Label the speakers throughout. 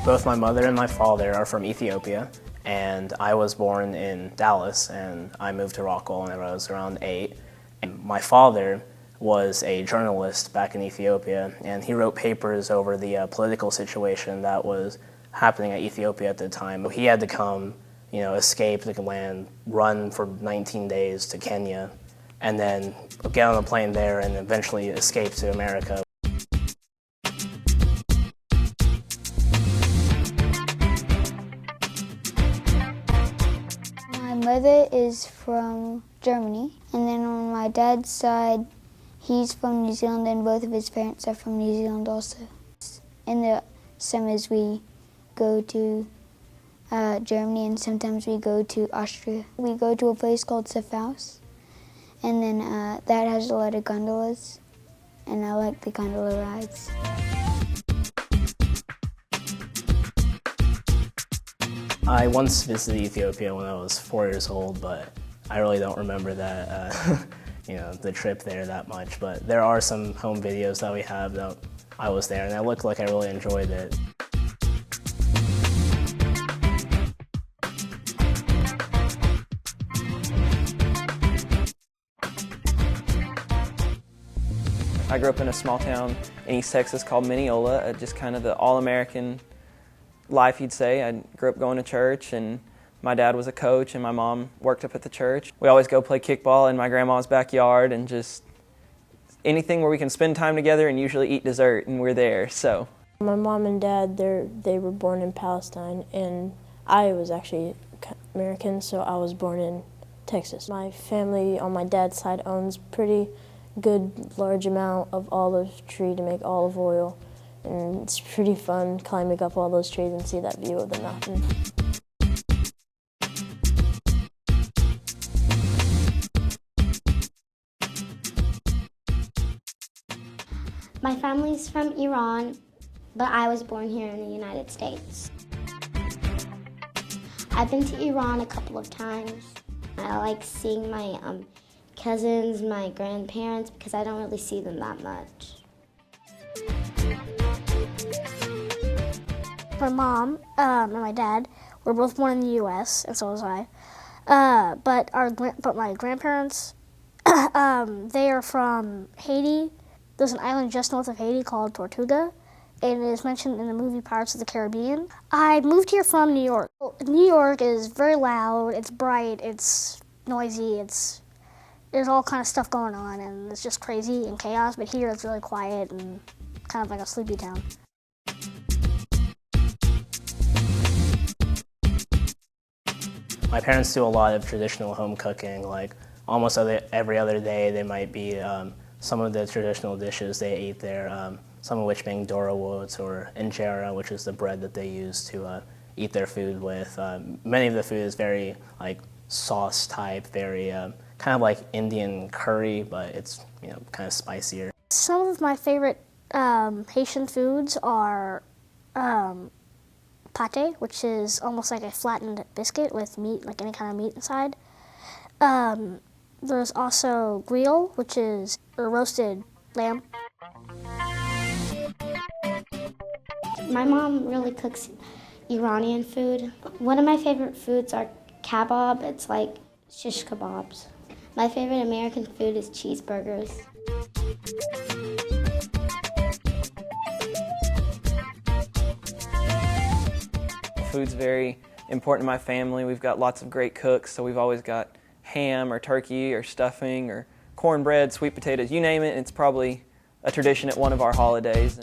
Speaker 1: Both my mother and my father are from Ethiopia, and I was born in Dallas, and I moved to Rockwall when I was around 8. And my father was a journalist back in Ethiopia, and he wrote papers over the political situation that was happening at Ethiopia at the time. He had to come, escape the land, run for 19 days to Kenya, and then get on a plane there and eventually escape to America.
Speaker 2: My mother is from Germany, and then on my dad's side, he's from New Zealand, and both of his parents are from New Zealand also. In the summers we go to Germany, and sometimes we go to Austria. We go to a place called Safhaus, and then that has a lot of gondolas, and I like the gondola rides.
Speaker 1: I once visited Ethiopia when I was 4 years old, but I really don't remember that, the trip there that much. But there are some home videos that we have that I was there, and it looked like I really enjoyed it.
Speaker 3: I grew up in a small town in East Texas called Mineola, just kind of the all-American life, you'd say. I grew up going to church, and my dad was a coach, and my mom worked up at the church. We always go play kickball in my grandma's backyard, and just anything where we can spend time together and usually eat dessert, and we're there, so.
Speaker 4: My mom and dad, they were born in Palestine, and I was actually American, so I was born in Texas. My family on my dad's side owns pretty good large amount of olive tree to make olive oil, and it's pretty fun climbing up all those trees and see that view of the mountain.
Speaker 5: My family's from Iran, but I was born here in the United States. I've been to Iran a couple of times. I like seeing my cousins, my grandparents, because I don't really see them that much.
Speaker 6: My mom and my dad were both born in the U.S., and so was I. But my grandparents, they are from Haiti. There's an island just north of Haiti called Tortuga, and it is mentioned in the movie Pirates of the Caribbean. I moved here from New York. New York is very loud, it's bright, it's noisy, there's all kind of stuff going on, and it's just crazy and chaos, but here it's really quiet and kind of like a sleepy town.
Speaker 1: My parents do a lot of traditional home cooking, like almost every other day there might be some of the traditional dishes they eat there, some of which being dorowot or injera, which is the bread that they use to eat their food with. Many of the food is very sauce type, very kind of like Indian curry, but it's kind of spicier.
Speaker 6: Some of my favorite Haitian foods are pate, which is almost like a flattened biscuit with meat, like any kind of meat inside. There's also griot, which is a roasted lamb.
Speaker 5: My mom really cooks Iranian food. One of my favorite foods are kebab. It's like shish kebabs. My favorite American food is cheeseburgers.
Speaker 3: Food's very important to my family. We've got lots of great cooks, so we've always got ham or turkey or stuffing or cornbread, sweet potatoes, you name it. It's probably a tradition at one of our holidays.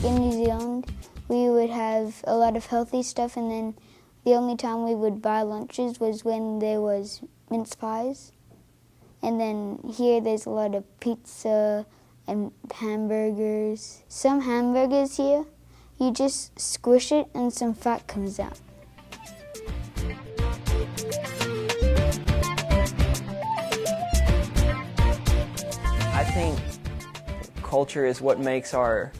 Speaker 2: In New Zealand, we would have a lot of healthy stuff, and then the only time we would buy lunches was when there was mince pies. And then here there's a lot of pizza, and hamburgers. Some hamburgers here, you just squish it and some fat comes out.
Speaker 3: I think culture is what makes our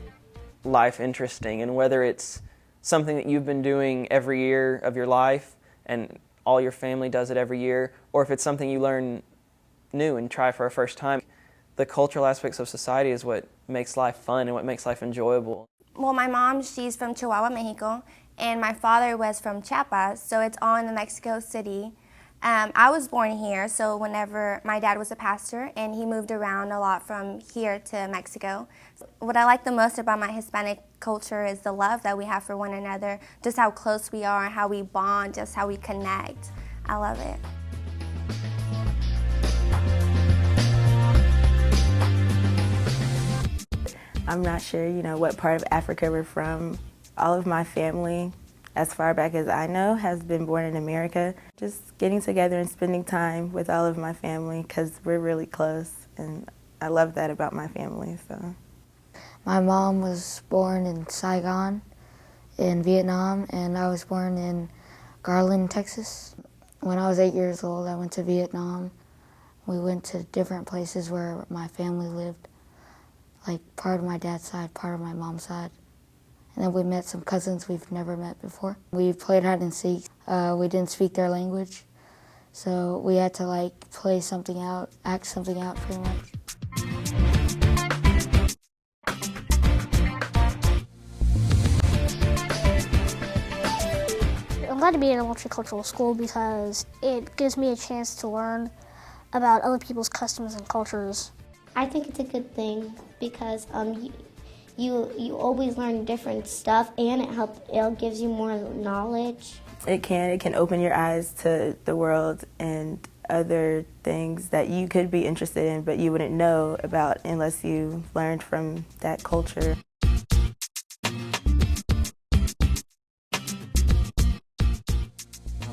Speaker 3: life interesting, and whether it's something that you've been doing every year of your life and all your family does it every year, or if it's something you learn new and try for a first time, the cultural aspects of society is what makes life fun and what makes life enjoyable.
Speaker 7: Well, my mom, she's from Chihuahua, Mexico, and my father was from Chiapas, so it's all in the Mexico City. I was born here, so whenever my dad was a pastor, and he moved around a lot from here to Mexico. What I like the most about my Hispanic culture is the love that we have for one another, just how close we are, how we bond, just how we connect. I love it.
Speaker 8: I'm not sure, what part of Africa we're from. All of my family, as far back as I know, has been born in America. Just getting together and spending time with all of my family because we're really close, and I love that about my family. So,
Speaker 9: my mom was born in Saigon in Vietnam, and I was born in Garland, Texas. When I was 8 years old, I went to Vietnam. We went to different places where my family lived, like part of my dad's side, part of my mom's side. And then we met some cousins we've never met before. We played hide and seek. We didn't speak their language, so we had to play something out, act something out pretty much.
Speaker 6: I'm glad to be in a multicultural school because it gives me a chance to learn about other people's customs and cultures.
Speaker 5: I think it's a good thing because you always learn different stuff, and it gives you more knowledge.
Speaker 8: It can open your eyes to the world and other things that you could be interested in, but you wouldn't know about unless you learned from that culture.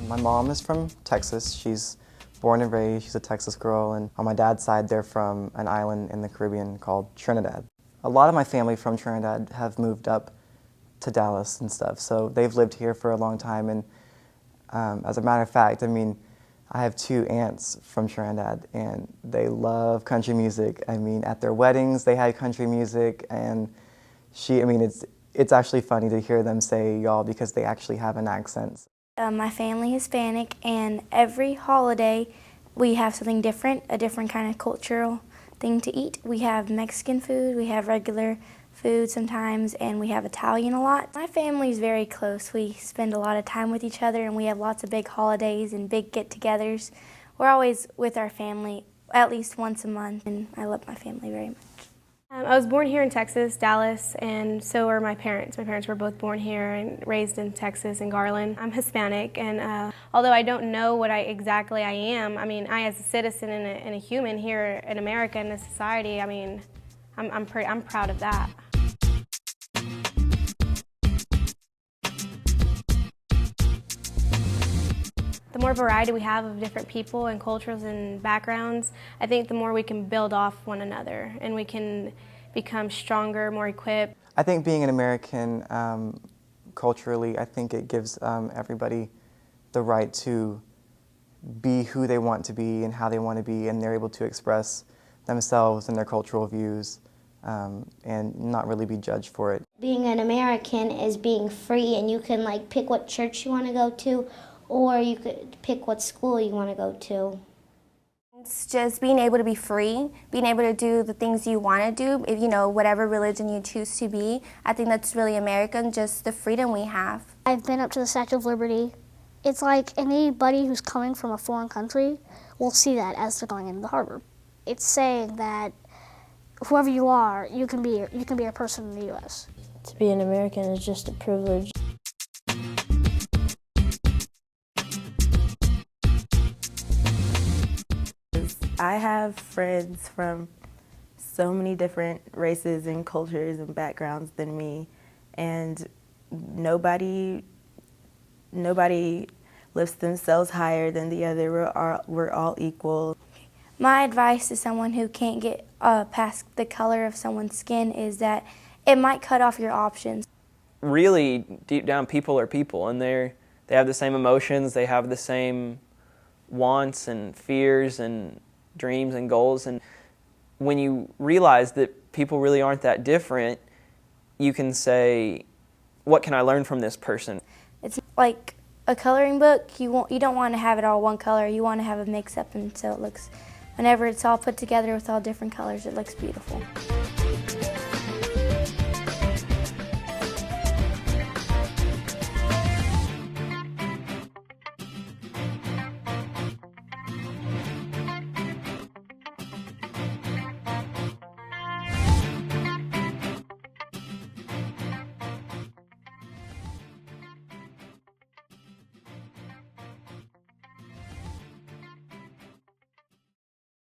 Speaker 10: My mom is from Texas. She's born and raised, she's a Texas girl, and on my dad's side they're from an island in the Caribbean called Trinidad. A lot of my family from Trinidad have moved up to Dallas and stuff, so they've lived here for a long time, and as a matter of fact, I have 2 aunts from Trinidad, and they love country music. At their weddings they had country music, and it's actually funny to hear them say y'all because they actually have an accent.
Speaker 7: My family is Hispanic, and every holiday we have something different, a different kind of cultural thing to eat. We have Mexican food, we have regular food sometimes, and we have Italian a lot. My family is very close. We spend a lot of time with each other, and we have lots of big holidays and big get-togethers. We're always with our family at least once a month, and I love my family very much.
Speaker 11: I was born here in Texas, Dallas, and so were my parents. My parents were both born here and raised in Texas in Garland. I'm Hispanic, and although I don't know what exactly I am, I as a citizen and a human here in America in this society, I'm proud of that. The more variety we have of different people and cultures and backgrounds, I think the more we can build off one another and we can become stronger, more equipped.
Speaker 10: I think being an American culturally, I think it gives everybody the right to be who they want to be and how they want to be, and they're able to express themselves and their cultural views and not really be judged for it.
Speaker 5: Being an American is being free, and you can pick what church you want to go to, or you could pick what school you want to go to.
Speaker 7: It's just being able to be free, being able to do the things you want to do, if whatever religion you choose to be. I think that's really American, just the freedom we have.
Speaker 6: I've been up to the Statue of Liberty. It's like anybody who's coming from a foreign country will see that as they're going into the harbor. It's saying that whoever you are, you can be a person in the U.S.
Speaker 4: To be an American is just a privilege.
Speaker 8: I have friends from so many different races and cultures and backgrounds than me, and nobody lifts themselves higher than the other. We're all equal.
Speaker 7: My advice to someone who can't get past the color of someone's skin is that it might cut off your options.
Speaker 3: Really, deep down, people are people, and they have the same emotions, they have the same wants and fears and dreams and goals. And when you realize that people really aren't that different, you can say, what can I learn from this person?
Speaker 7: It's like a coloring book. You don't want to have it all one color. You want to have a mix-up, and so it looks, whenever it's all put together with all different colors, it looks beautiful.